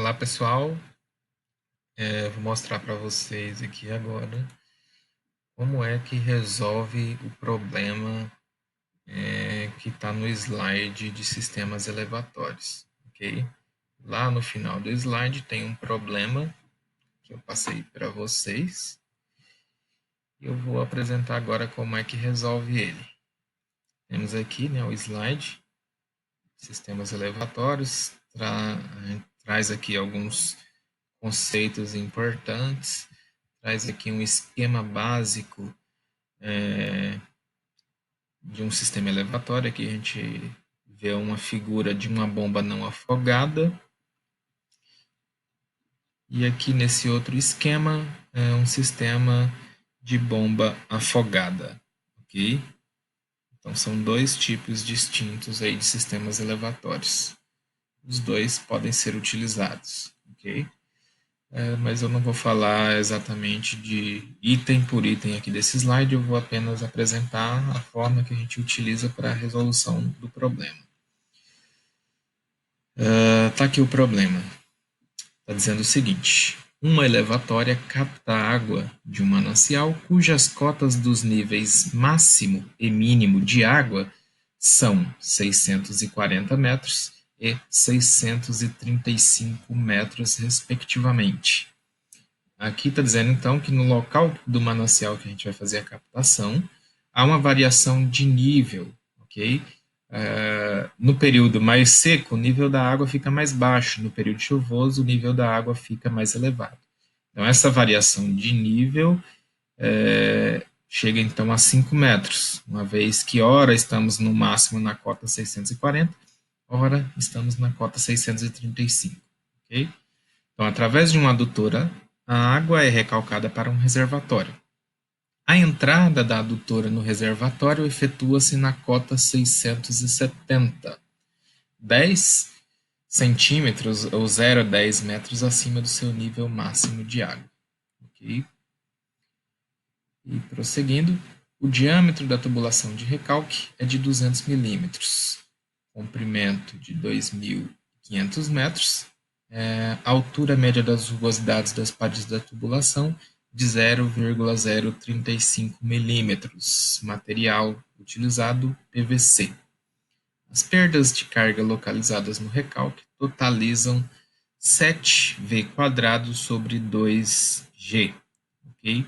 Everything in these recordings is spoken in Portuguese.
Olá pessoal, vou mostrar para vocês aqui agora como é que resolve o problema que está no slide de sistemas elevatórios, ok? Lá no final do slide tem um problema que eu passei para vocês e eu vou apresentar agora como é que resolve ele. Temos aqui, né, o slide, sistemas elevatórios, traz aqui alguns conceitos importantes, traz aqui um esquema básico de um sistema elevatório. Aqui a gente vê uma figura de uma bomba não afogada. E aqui nesse outro esquema é um sistema de bomba afogada, ok? Então são dois tipos distintos aí de sistemas elevatórios. Os dois podem ser utilizados, ok? Mas eu não vou falar exatamente de item por item aqui desse slide, eu vou apenas apresentar a forma que a gente utiliza para a resolução do problema. Tá aqui o problema. Está dizendo o seguinte: uma elevatória capta água de um manancial cujas cotas dos níveis máximo e mínimo de água são 640 metros e 635 metros, respectivamente. Aqui está dizendo, então, que no local do manancial que a gente vai fazer a captação, há uma variação de nível, ok? No período mais seco, o nível da água fica mais baixo, no período chuvoso, o nível da água fica mais elevado. Então, essa variação de nível chega, então, a 5 metros, uma vez que, ora, estamos no máximo na cota 640, ora, estamos na cota 635, ok? Então, através de uma adutora, a água é recalcada para um reservatório. A entrada da adutora no reservatório efetua-se na cota 670, 10 centímetros ou 0 a 10 metros acima do seu nível máximo de água. Okay? E prosseguindo, o diâmetro da tubulação de recalque é de 200 milímetros, comprimento de 2.500 metros, a altura média das rugosidades das paredes da tubulação de 0,035 milímetros, material utilizado PVC. As perdas de carga localizadas no recalque totalizam 7v² sobre 2g, ok?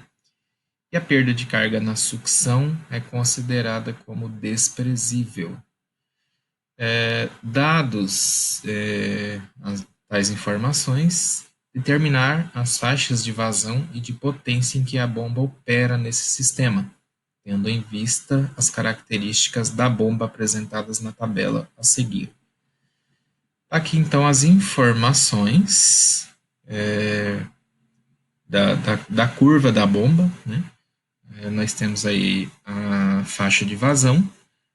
E a perda de carga na sucção é considerada como desprezível. Dados tais informações, determinar as faixas de vazão e de potência em que a bomba opera nesse sistema, tendo em vista as características da bomba apresentadas na tabela a seguir. Aqui, então, as informações da curva da bomba, né? Nós temos aí a faixa de vazão,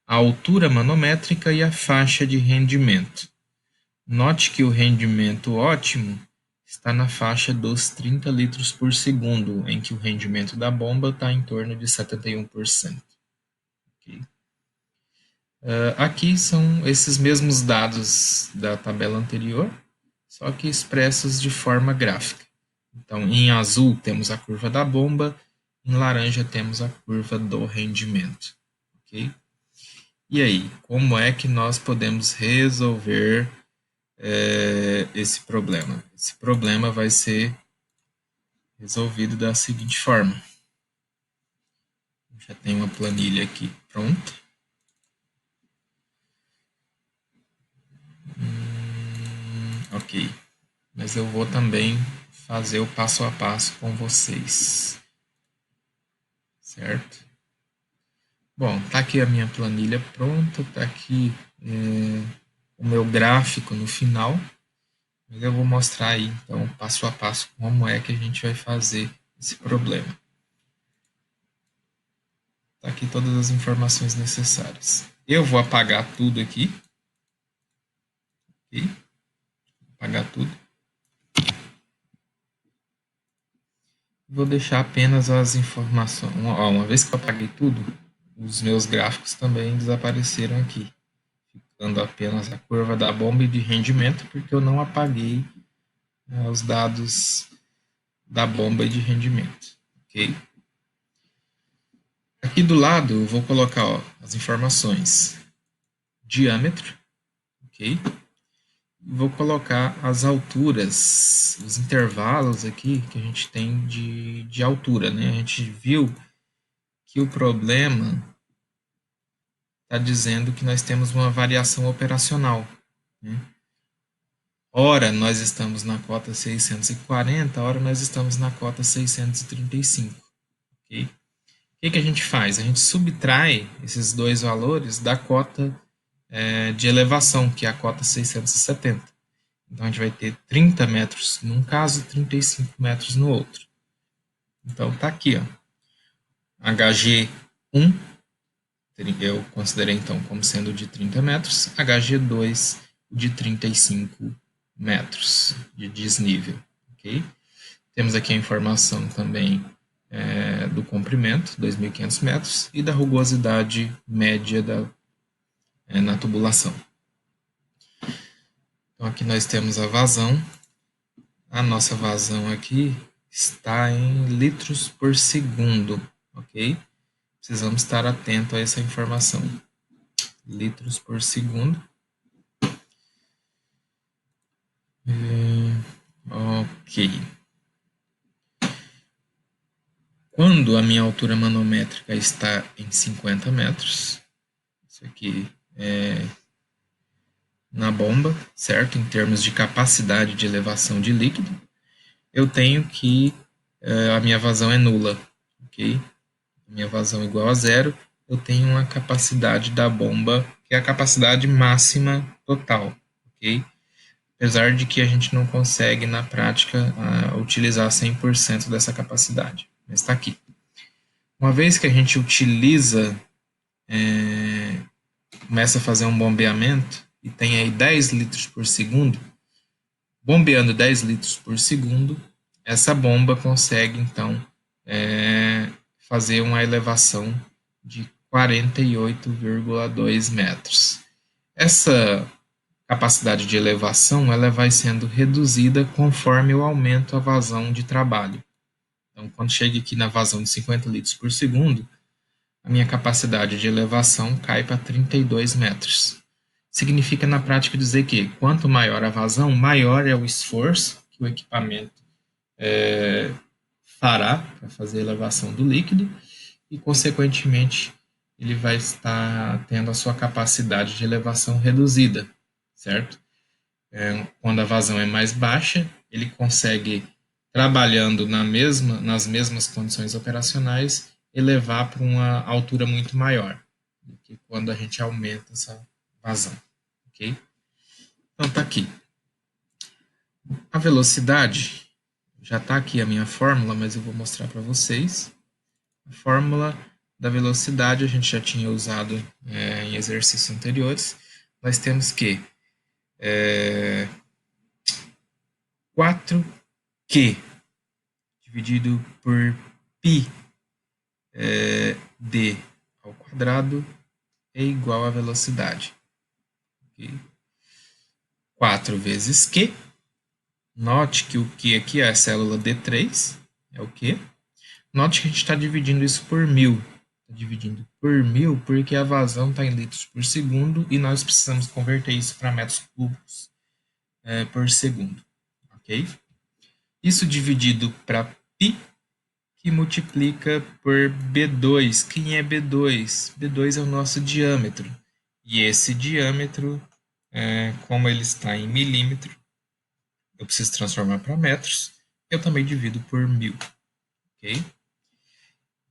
a altura manométrica e a faixa de rendimento. Note que o rendimento ótimo está na faixa dos 30 litros por segundo, em que o rendimento da bomba está em torno de 71%. Okay? Aqui são esses mesmos dados da tabela anterior, só que expressos de forma gráfica. Então, em azul temos a curva da bomba, em laranja temos a curva do rendimento. Okay? E aí, como é que nós podemos resolver esse problema? Esse problema vai ser resolvido da seguinte forma. Já tem uma planilha aqui pronta. Ok. Mas eu vou também fazer o passo a passo com vocês. Certo? Bom, tá aqui a minha planilha pronta, tá aqui o meu gráfico no final. Mas eu vou mostrar aí, então, passo a passo, como é que a gente vai fazer esse problema. Tá aqui todas as informações necessárias. Eu vou apagar tudo aqui. Ok? Apagar tudo. Vou deixar apenas as informações. Uma vez que eu apaguei tudo, os meus gráficos também desapareceram aqui, ficando apenas a curva da bomba e de rendimento, porque eu não apaguei os dados da bomba de rendimento, ok? Aqui do lado eu vou colocar as informações diâmetro, ok? Vou colocar as alturas, os intervalos aqui que a gente tem de altura, né? A gente viu que o problema está dizendo que nós temos uma variação operacional, né? Ora nós estamos na cota 640, ora nós estamos na cota 635, ok? O que a gente faz? A gente subtrai esses dois valores da cota de elevação, que é a cota 670. Então, a gente vai ter 30 metros num caso e 35 metros no outro. Então, tá aqui, ó. HG1, eu considerei então como sendo de 30 metros, HG2 de 35 metros de desnível, ok? Temos aqui a informação também do comprimento, 2.500 metros, e da rugosidade média na tubulação. Então, aqui nós temos a vazão. A nossa vazão aqui está em litros por segundo, ok? Precisamos estar atento a essa informação. Litros por segundo. Ok. Quando a minha altura manométrica está em 50 metros, isso aqui é na bomba, certo? Em termos de capacidade de elevação de líquido, eu tenho que a minha vazão é nula, ok? A minha vazão é igual a zero, eu tenho uma capacidade da bomba, que é a capacidade máxima total, ok? Apesar de que a gente não consegue, na prática, utilizar 100% dessa capacidade, mas está aqui. Uma vez que a gente utiliza, começa a fazer um bombeamento, e tem aí 10 litros por segundo, bombeando 10 litros por segundo, essa bomba consegue, então, fazer uma elevação de 48,2 metros. Essa capacidade de elevação ela vai sendo reduzida conforme eu aumento a vazão de trabalho. Então, quando chega aqui na vazão de 50 litros por segundo, a minha capacidade de elevação cai para 32 metros. Significa, na prática, dizer que quanto maior a vazão, maior é o esforço que o equipamento fará para fazer a elevação do líquido e, consequentemente, ele vai estar tendo a sua capacidade de elevação reduzida, certo? Quando a vazão é mais baixa, ele consegue, trabalhando nas mesmas condições operacionais, elevar para uma altura muito maior do que quando a gente aumenta essa vazão, ok? Então, tá aqui. A velocidade, já está aqui a minha fórmula, mas eu vou mostrar para vocês. A fórmula da velocidade a gente já tinha usado em exercícios anteriores. Nós temos que 4Q dividido por π d ao quadrado é igual à velocidade. Okay? 4 vezes Q. Note que o Q aqui é a célula D3, é o Q. Note que a gente está dividindo isso por 1000. Está dividindo por 1000 porque a vazão está em litros por segundo e nós precisamos converter isso para metros cúbicos por segundo. Ok? Isso dividido para π, que multiplica por B2. Quem é B2? B2 é o nosso diâmetro. E esse diâmetro, como ele está em milímetro, eu preciso transformar para metros, eu também divido por 1000. Ok?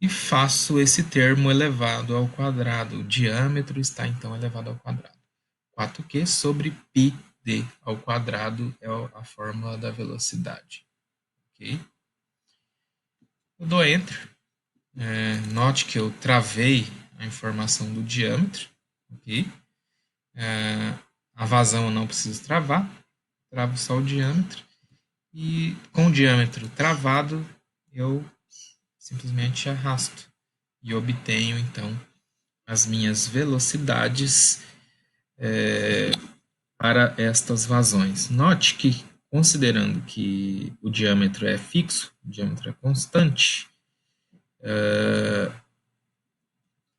E faço esse termo elevado ao quadrado. O diâmetro está, então, elevado ao quadrado. 4Q sobre πd ao quadrado é a fórmula da velocidade. Ok? Eu dou Enter. Note que eu travei a informação do diâmetro. Ok? A vazão eu não preciso travar. Travo só o diâmetro. E com o diâmetro travado, eu simplesmente arrasto. E obtenho, então, as minhas velocidades para estas vazões. Note que considerando que o diâmetro é fixo, o diâmetro é constante,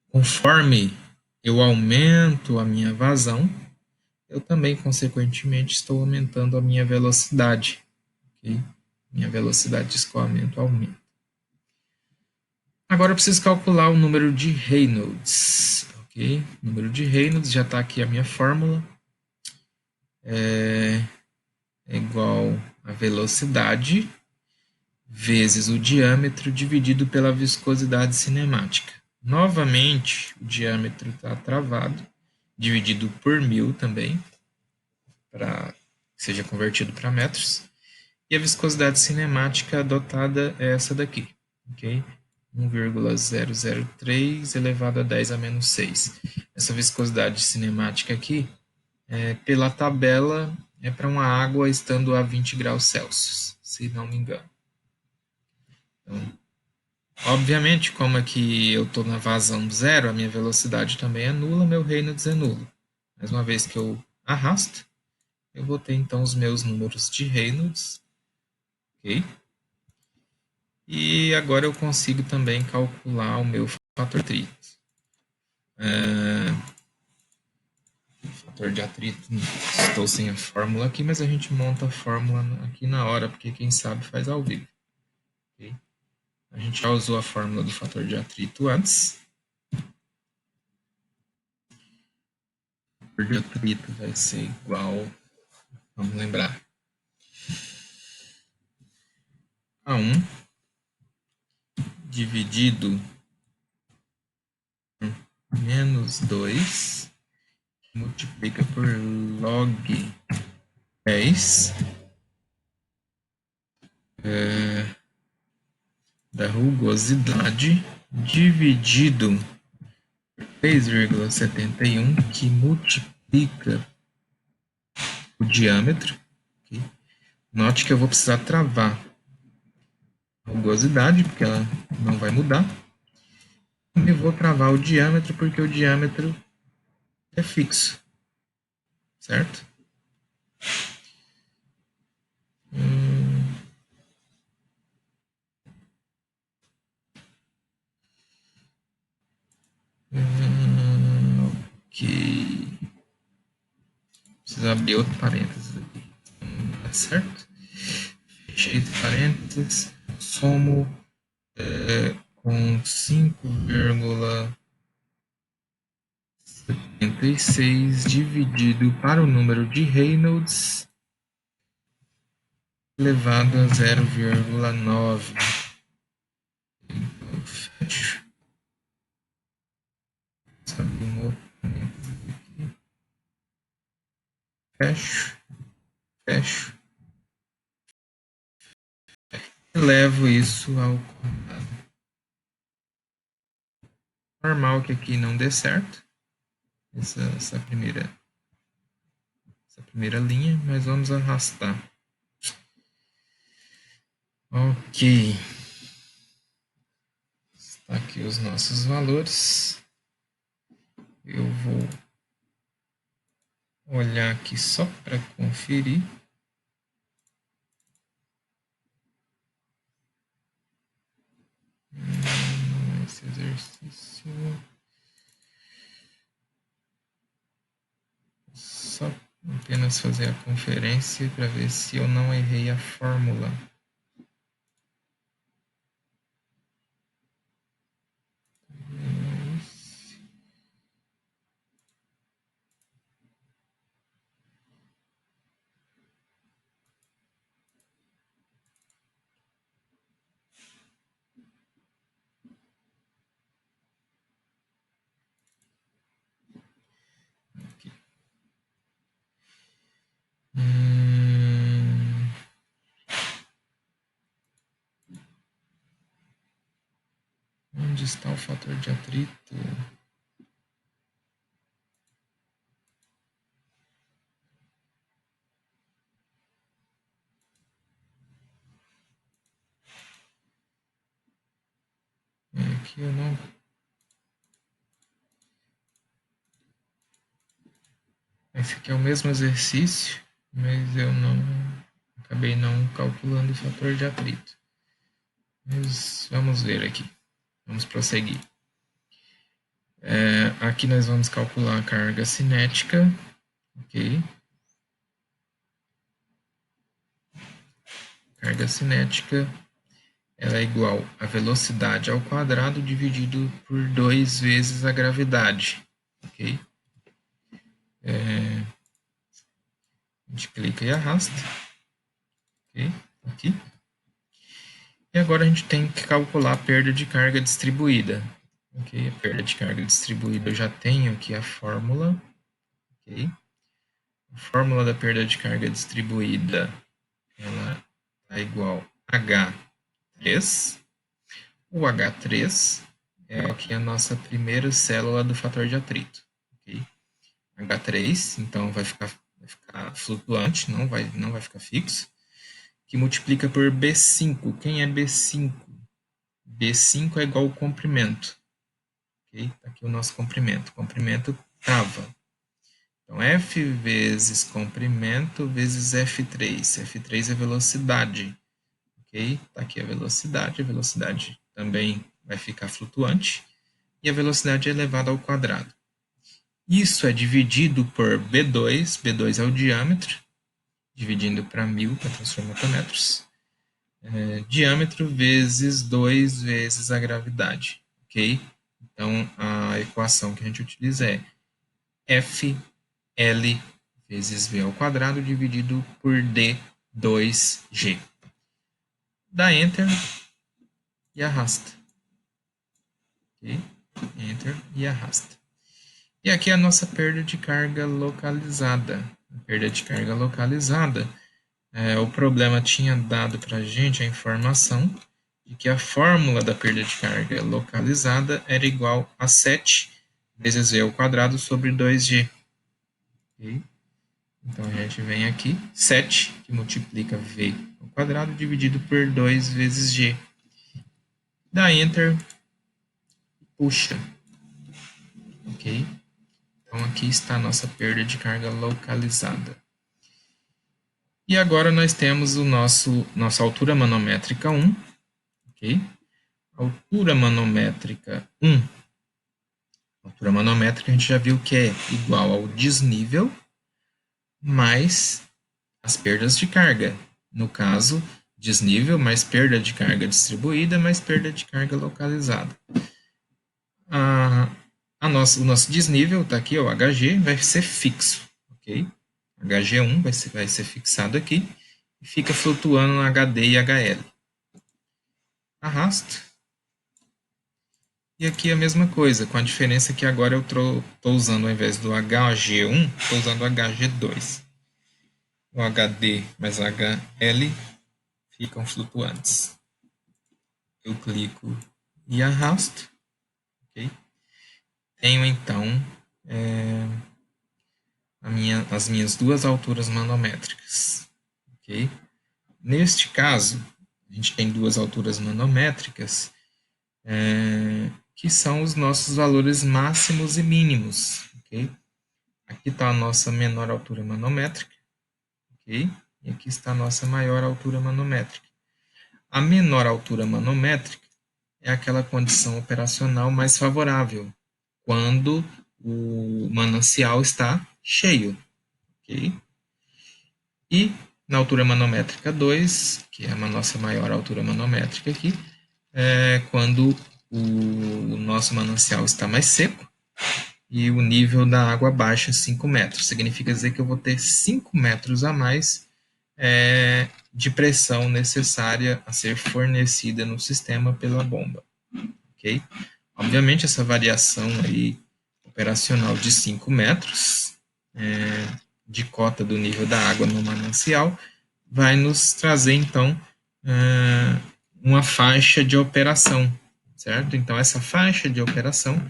conforme eu aumento a minha vazão, eu também, consequentemente, estou aumentando a minha velocidade. Okay? Minha velocidade de escoamento aumenta. Agora eu preciso calcular o número de Reynolds. Okay? O número de Reynolds, já está aqui a minha fórmula. É igual a velocidade vezes o diâmetro dividido pela viscosidade cinemática. Novamente, o diâmetro está travado, dividido por 1000 também, para que seja convertido para metros. E a viscosidade cinemática adotada é essa daqui, ok? 1,003 elevado a 10 a menos 6. Essa viscosidade cinemática aqui, pela tabela, é para uma água estando a 20 graus Celsius, se não me engano. Então, obviamente, como aqui eu estou na vazão zero, a minha velocidade também é nula, meu Reynolds é nulo. Mas uma vez que eu arrasto, eu vou ter então os meus números de Reynolds, ok? E agora eu consigo também calcular o meu fator de atrito. Fator de atrito, estou sem a fórmula aqui, mas a gente monta a fórmula aqui na hora, porque quem sabe faz ao vivo. Okay? A gente já usou a fórmula do fator de atrito antes. O fator de atrito vai ser igual, vamos lembrar, a 1 dividido por menos 2, multiplica por log 10 da rugosidade dividido por 3,71, que multiplica o diâmetro. Okay? Note que eu vou precisar travar a rugosidade, porque ela não vai mudar. E vou travar o diâmetro, porque o diâmetro é fixo. Certo? Ok. Preciso abrir outro parênteses aqui. Tá certo? Fechei esse parênteses. Somo com 5,76 dividido para o número de Reynolds elevado a 0,9. Então, fecho. Sabe um outro parênteses aqui. Fecho. Fecho. E levo isso ao quadrado. Normal que aqui não dê certo. Essa primeira linha, mas vamos arrastar. Ok. Está aqui os nossos valores. Eu vou olhar aqui só para conferir. Esse exercício. Só apenas fazer a conferência para ver se eu não errei a fórmula. Aqui. Onde está o fator de atrito? Aqui eu não. Esse aqui é o mesmo exercício, mas eu não acabei não calculando o fator de atrito. Mas vamos ver aqui. Vamos prosseguir. Aqui nós vamos calcular a carga cinética. Ok. Carga cinética ela é igual a velocidade ao quadrado dividido por 2 vezes a gravidade. Ok? A gente clica e arrasta. Ok? Aqui. E agora a gente tem que calcular a perda de carga distribuída. Ok? A perda de carga distribuída eu já tenho aqui a fórmula. Ok? A fórmula da perda de carga distribuída ela é igual a H3. O H3 é aqui a nossa primeira célula do fator de atrito. Okay? H3, então vai ficar flutuante, não vai ficar fixo, que multiplica por B5. Quem é B5? B5 é igual ao comprimento. Okay? Tá aqui o nosso comprimento. Comprimento trava. Então, F vezes comprimento vezes F3. F3 é velocidade. Ok? Tá aqui a velocidade. A velocidade também vai ficar flutuante. E a velocidade é elevada ao quadrado. Isso é dividido por B2. B2 é o diâmetro. Dividindo para 1000, para transformar para metros. Diâmetro vezes 2 vezes a gravidade. Ok? Então, a equação que a gente utiliza é F L vezes V ao quadrado dividido por D2G. Dá Enter e arrasta. Okay? Enter e arrasta. E aqui é a nossa perda de carga localizada. A perda de carga localizada, o problema tinha dado para a gente a informação de que a fórmula da perda de carga localizada era igual a 7 vezes V ao quadrado sobre 2G. Okay? Então, a gente vem aqui, 7, que multiplica V ao quadrado, dividido por 2 vezes G. Dá Enter, puxa. Ok? Então, aqui está a nossa perda de carga localizada. E agora nós temos nossa altura manométrica 1. Ok? Altura manométrica 1. Altura manométrica a gente já viu que é igual ao desnível mais as perdas de carga. No caso, desnível mais perda de carga distribuída mais perda de carga localizada. O nosso desnível está aqui, o HG, vai ser fixo. Ok? HG1 vai ser fixado aqui e fica flutuando no HD e HL. Arrasto. E aqui a mesma coisa, com a diferença que agora eu estou usando, ao invés do HG1, estou usando o HG2. O HD mais HL ficam flutuantes. Eu clico e arrasto. Okay? Tenho então as minhas duas alturas manométricas. Okay? Neste caso, a gente tem duas alturas manométricas que são os nossos valores máximos e mínimos. Okay? Aqui está a nossa menor altura manométrica. Okay? E aqui está a nossa maior altura manométrica. A menor altura manométrica é aquela condição operacional mais favorável, quando o manancial está cheio. Okay? E na altura manométrica 2, que é a nossa maior altura manométrica aqui, é quando o nosso manancial está mais seco e o nível da água baixa 5 metros. Significa dizer que eu vou ter 5 metros a mais de pressão necessária a ser fornecida no sistema pela bomba. Okay? Obviamente, essa variação aí operacional de 5 metros de cota do nível da água no manancial vai nos trazer, então, uma faixa de operação, certo? Então, essa faixa de operação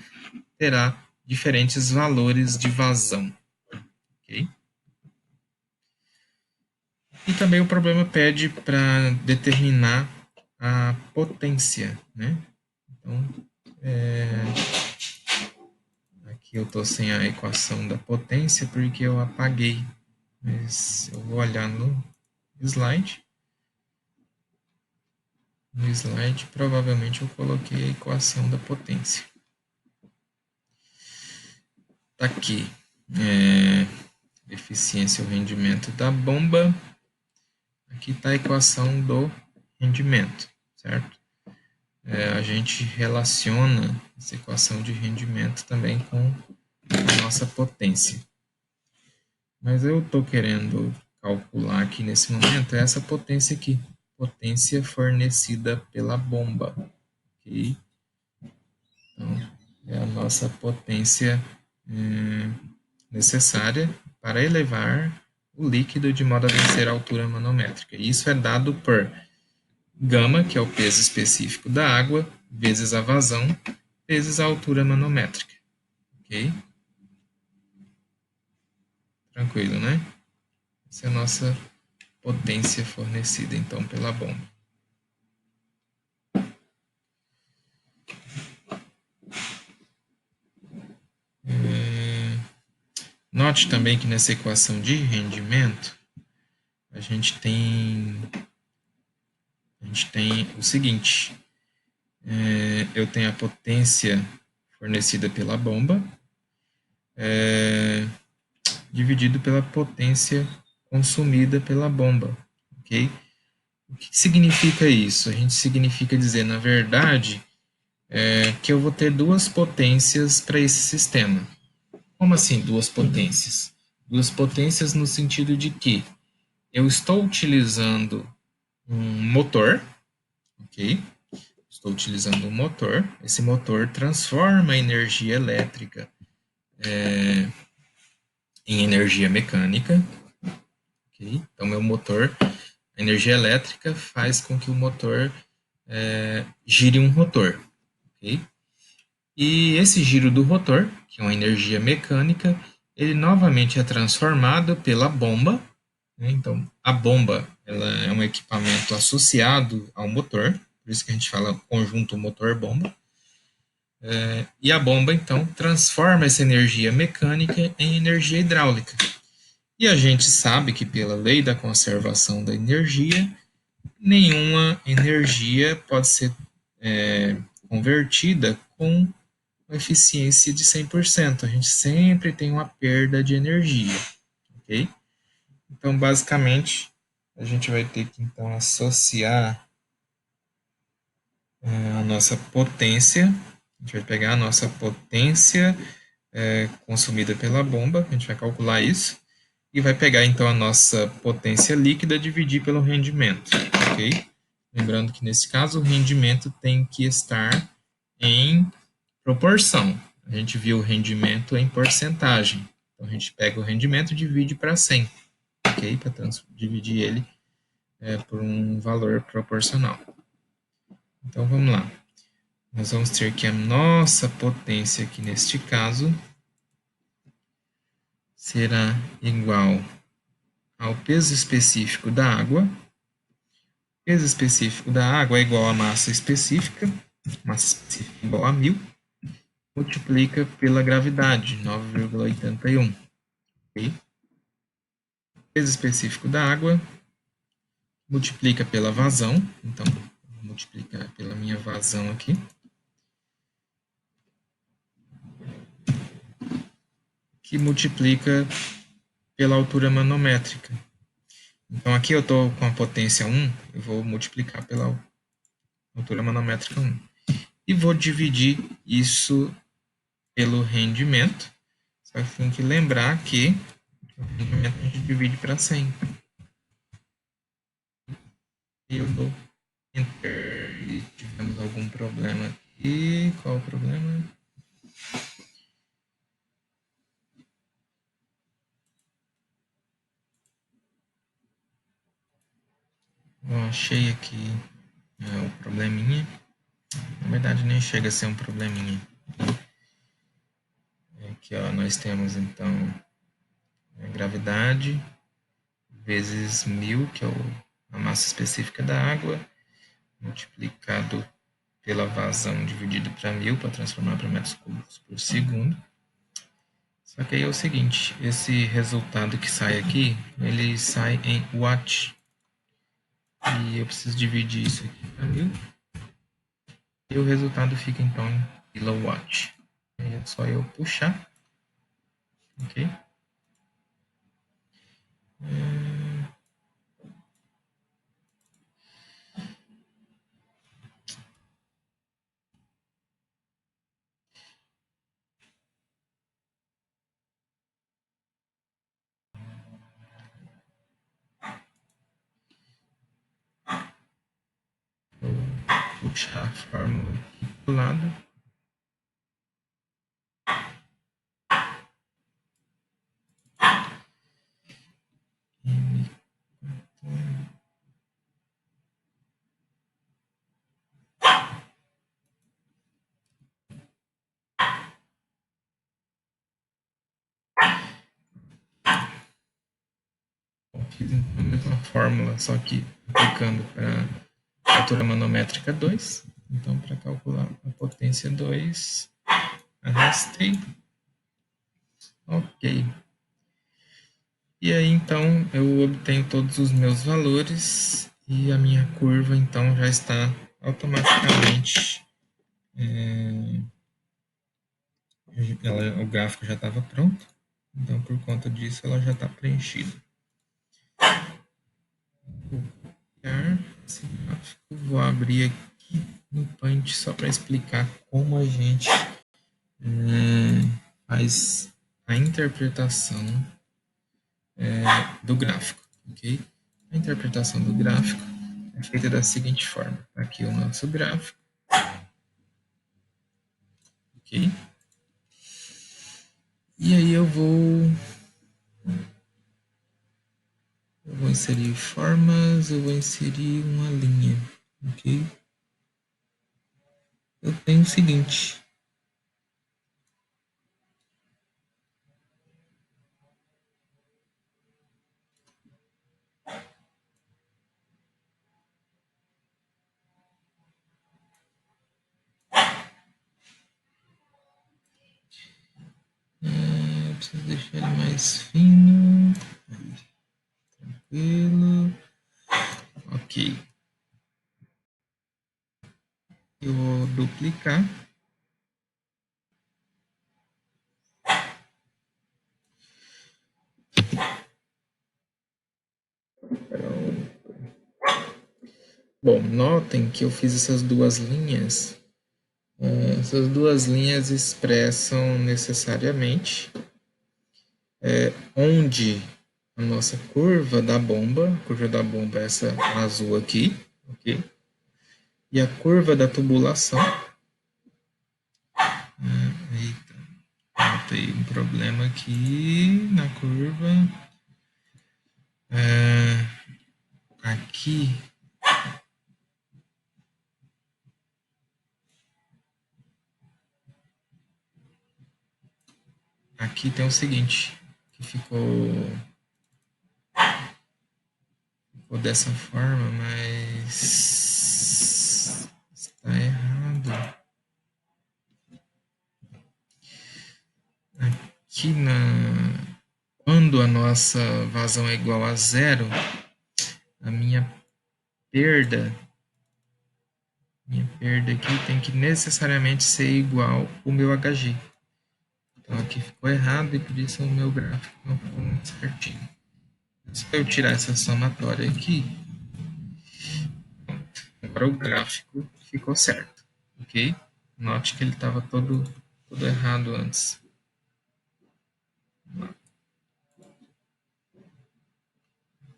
terá diferentes valores de vazão, ok? E também o problema pede para determinar a potência, né? Então, aqui eu estou sem a equação da potência porque eu apaguei, mas eu vou olhar no slide. No slide, provavelmente eu coloquei a equação da potência. Tá aqui. Eficiência ou rendimento da bomba. Aqui está a equação do rendimento, certo? A gente relaciona essa equação de rendimento também com a nossa potência. Mas eu estou querendo calcular aqui nesse momento essa potência aqui, potência fornecida pela bomba. Okay? Então, é a nossa potência necessária para elevar o líquido de modo a vencer a altura manométrica. Isso é dado por gama, que é o peso específico da água, vezes a vazão, vezes a altura manométrica. Ok? Tranquilo, né? Essa é a nossa potência fornecida, então, pela bomba. Note também que nessa equação de rendimento, a gente tem o seguinte. Eu tenho a potência fornecida pela bomba, dividido pela potência consumida pela bomba, ok? O que significa isso? A gente significa dizer, na verdade, que eu vou ter duas potências para esse sistema. Como assim duas potências? Duas potências no sentido de que eu estou utilizando um motor, ok? Estou utilizando um motor. Esse motor transforma a energia elétrica em energia mecânica. Okay? Então, meu motor, a energia elétrica faz com que o motor gire um rotor. Okay? E esse giro do rotor, que é uma energia mecânica, ele novamente é transformado pela bomba. Né? Então, a bomba ela é um equipamento associado ao motor, por isso que a gente fala conjunto motor-bomba. E a bomba, então, transforma essa energia mecânica em energia hidráulica. E a gente sabe que, pela lei da conservação da energia, nenhuma energia pode ser convertida com uma eficiência de 100%. A gente sempre tem uma perda de energia, ok? Então, basicamente, a gente vai ter que, então, associar a nossa potência. A gente vai pegar a nossa potência consumida pela bomba, a gente vai calcular isso, e vai pegar então a nossa potência líquida e dividir pelo rendimento, ok? Lembrando que nesse caso o rendimento tem que estar em proporção. A gente viu o rendimento em porcentagem. Então a gente pega o rendimento e divide para 100, ok? Para dividir ele por um valor proporcional. Então vamos lá. Nós vamos ter que a nossa potência aqui neste caso será igual ao peso específico da água. Peso específico da água é igual a massa específica é igual a 1000, multiplica pela gravidade, 9,81. Okay? Peso específico da água multiplica pela vazão, então vou multiplicar pela minha vazão aqui, que multiplica pela altura manométrica. Então aqui eu estou com a potência 1, eu vou multiplicar pela altura manométrica 1. E vou dividir isso pelo rendimento. Só que tem que lembrar que o rendimento a gente divide para 100. E eu dou Enter. E tivemos algum problema aqui. Qual o problema? Eu achei aqui o probleminha. Na verdade, nem chega a ser um probleminha. Aqui ó, nós temos então a gravidade vezes 1000, que é a massa específica da água, multiplicado pela vazão dividido para 1000 para transformar para metros cúbicos por segundo. Só que aí é o seguinte, esse resultado que sai aqui, ele sai em watt, E eu preciso dividir isso aqui para 1000. E o resultado fica então em kilowatt. Aí é só eu puxar, ok? Vou puxar a fórmula aqui pro lado. Fiz então a mesma fórmula, só que aplicando para a altura manométrica 2. Então, para calcular a potência 2, arrastei. Ok. E aí, então, eu obtenho todos os meus valores e a minha curva, então, já está automaticamente. O gráfico já estava pronto. Então, por conta disso, ela já está preenchida. Vou copiar esse gráfico. Vou abrir aqui no Paint só para explicar como a gente faz a interpretação do gráfico, ok? A interpretação do gráfico é feita da seguinte forma. Aqui o nosso gráfico, ok? E aí eu vou inserir formas, eu vou inserir uma linha, ok? Eu tenho o seguinte. Eu preciso deixar ele mais fino. Aí, tranquilo. Ok. Eu vou duplicar. Bom, notem que eu fiz essas duas linhas. Essas duas linhas expressam necessariamente onde a nossa curva da bomba é essa azul aqui, ok? E a curva da tubulação, eita, notei um problema aqui na curva, aqui, aqui tem o seguinte, que ficou dessa forma, mas está errado. Aqui quando a nossa vazão é igual a zero, a minha perda aqui tem que necessariamente ser igual ao meu HG. Então aqui ficou errado e por isso o meu gráfico não ficou muito certinho. Se eu tirar essa somatória aqui, agora o gráfico ficou certo, ok? Note que ele estava todo errado antes.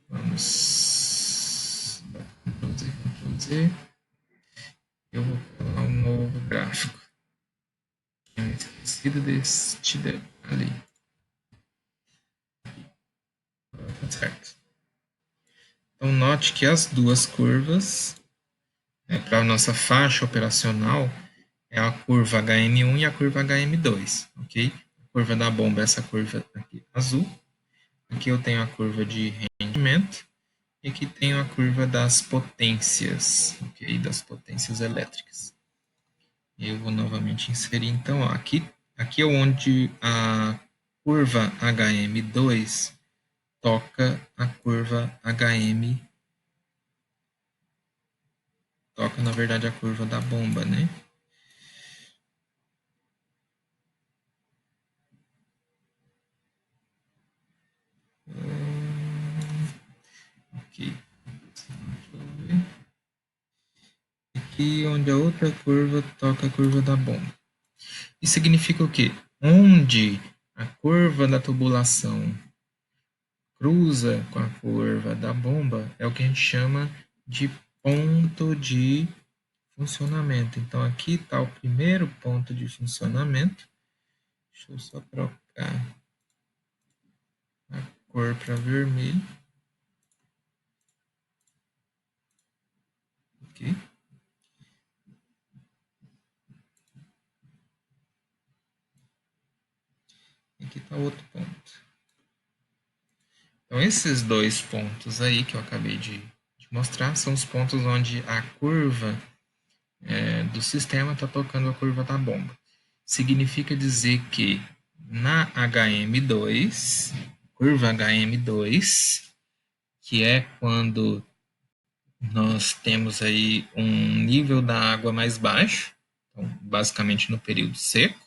Vamos Ctrl Z, Ctrl Z. Eu vou colar um novo gráfico. Tinha esquecido deste ali. Tá certo. Então note que as duas curvas para a nossa faixa operacional é a curva HM1 e a curva HM2, ok? A curva da bomba é essa curva aqui azul. Aqui eu tenho a curva de rendimento e aqui tenho a curva das potências, ok? Das potências elétricas. Eu vou novamente inserir, então, ó, aqui é onde a curva HM2 toca a curva HM1. toca, na verdade, a curva da bomba, né? Aqui. Aqui onde a outra curva toca a curva da bomba. Isso significa o quê? Onde a curva da tubulação cruza com a curva da bomba é o que a gente chama de ponto de funcionamento. Então, aqui está o primeiro ponto de funcionamento. Deixa eu só trocar a cor para vermelho. Aqui. Aqui está outro ponto. Então, esses dois pontos aí que eu acabei de mostrar são os pontos onde a curva do sistema está tocando a curva da bomba. Significa dizer que na HM2, curva HM2, que é quando nós temos aí um nível da água mais baixo, então, basicamente no período seco,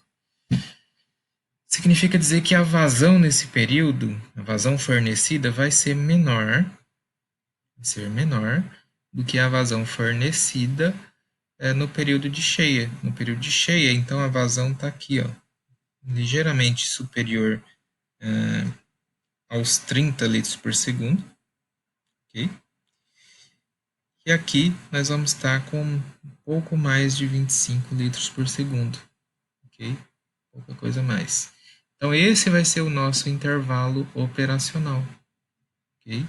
significa dizer que a vazão nesse período, a vazão fornecida, vai ser menor do que a vazão fornecida no período de cheia. No período de cheia, então, a vazão está aqui, ó, ligeiramente superior aos 30 litros por segundo. Okay? E aqui nós vamos estar com um pouco mais de 25 litros por segundo. Ok? Pouca coisa mais. Então, esse vai ser o nosso intervalo operacional. Ok?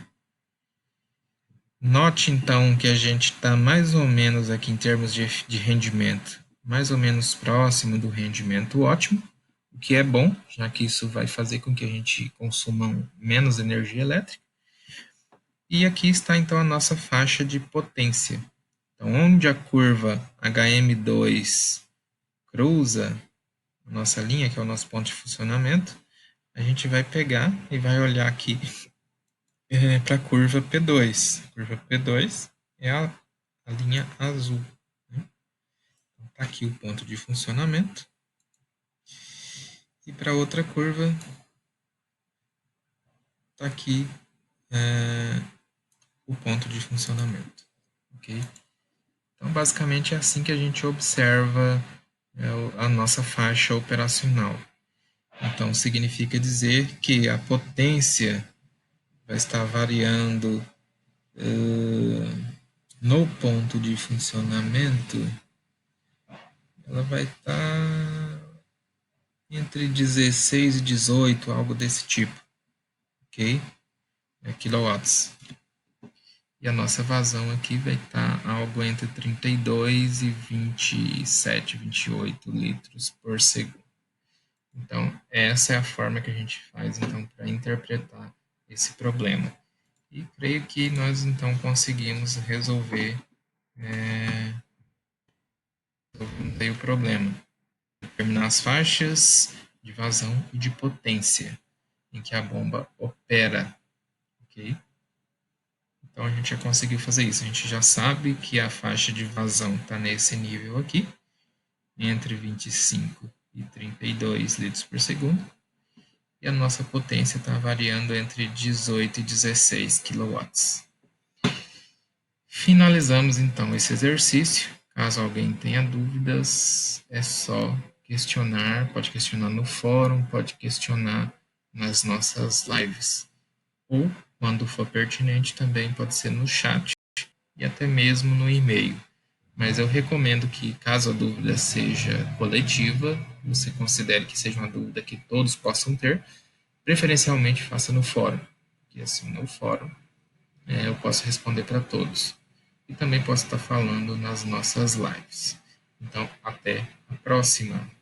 Note, então, que a gente está mais ou menos aqui em termos de rendimento, mais ou menos próximo do rendimento ótimo, o que é bom, já que isso vai fazer com que a gente consuma menos energia elétrica. E aqui está, então, a nossa faixa de potência. Então, onde a curva HM2 cruza a nossa linha, que é o nosso ponto de funcionamento, a gente vai pegar e vai olhar aqui para a curva P2. A curva P2 é a linha azul. Né? Então, está aqui o ponto de funcionamento. E para outra curva, está aqui o ponto de funcionamento. Okay? Então, basicamente, é assim que a gente observa a nossa faixa operacional. Então, significa dizer que a potência vai estar variando no ponto de funcionamento, ela vai estar entre 16 e 18, algo desse tipo, ok? Quilowatts. E a nossa vazão aqui vai estar algo entre 32 e 27, 28 litros por segundo. Então, essa é a forma que a gente faz então para interpretar esse problema. E creio que nós então conseguimos resolver o problema. Determinar as faixas de vazão e de potência em que a bomba opera. Ok? Então a gente já conseguiu fazer isso. A gente já sabe que a faixa de vazão está nesse nível aqui, entre 25 e 32 litros por segundo. E a nossa potência está variando entre 18 e 16 kW. Finalizamos então esse exercício. Caso alguém tenha dúvidas, é só questionar, pode questionar no fórum, pode questionar nas nossas lives. Ou, quando for pertinente, também pode ser no chat e até mesmo no e-mail. Mas eu recomendo que, caso a dúvida seja coletiva, você considere que seja uma dúvida que todos possam ter, preferencialmente faça no fórum, porque assim, no fórum eu posso responder para todos. E também posso estar falando nas nossas lives. Então, até a próxima!